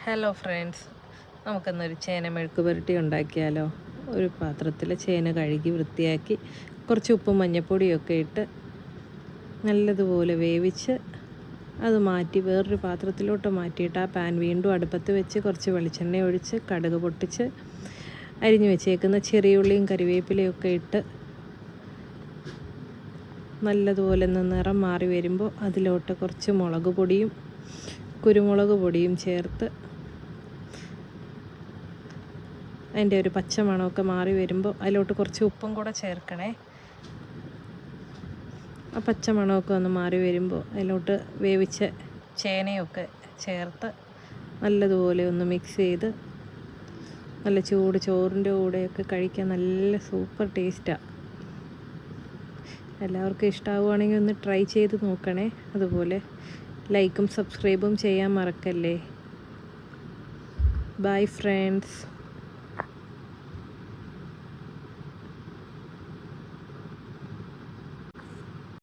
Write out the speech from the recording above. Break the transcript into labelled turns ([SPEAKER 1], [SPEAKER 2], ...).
[SPEAKER 1] Hello friends, നമുക്കിന്നൊരു ചേന മെഴുക്ക് പുരട്ടി ഉണ്ടാക്കിയാലോ. ഒരു പാത്രത്തിൽ ചേന കഴുകി വൃത്തിയാക്കി കുറച്ച് ഉപ്പും മഞ്ഞൾപ്പൊടിയൊക്കെ ഇട്ട് നല്ലതുപോലെ വേവിച്ച് അത് മാറ്റി വേറൊരു പാത്രത്തിലോട്ട് മാറ്റിയിട്ട് ആ പാൻ വീണ്ടും അടുപ്പത്ത് വെച്ച് കുറച്ച് വെളിച്ചെണ്ണ ഒഴിച്ച് കടുക് പൊട്ടിച്ച് അരിഞ്ഞു വെച്ചേക്കുന്ന ചെറിയ ഉള്ളിയും കറിവേപ്പിലയൊക്കെ ഇട്ട് നല്ലതുപോലെ നിറം മാറി വരുമ്പോൾ അതിലോട്ട് കുറച്ച് മുളക് പൊടിയും കുരുമുളക് പൊടിയും ചേർത്ത് അതിൻ്റെ ഒരു പച്ചമണമൊക്കെ മാറി വരുമ്പോൾ അതിലോട്ട് കുറച്ച് ഉപ്പും കൂടെ ചേർക്കണേ. ആ പച്ചമണമൊക്കെ ഒന്ന് മാറി വരുമ്പോൾ അതിലോട്ട് വേവിച്ച ചേനയൊക്കെ ചേർത്ത് നല്ലതുപോലെ ഒന്ന് മിക്സ് ചെയ്ത് നല്ല ചൂട് ചോറിൻ്റെ കൂടെയൊക്കെ കഴിക്കാൻ നല്ല സൂപ്പർ ടേസ്റ്റാണ്. എല്ലാവർക്കും ഇഷ്ടമാവുകയാണെങ്കിൽ ഒന്ന് ട്രൈ ചെയ്ത് നോക്കണേ. അതുപോലെ ലൈക്കും സബ്സ്ക്രൈബും ചെയ്യാൻ മറക്കല്ലേ. Bye friends.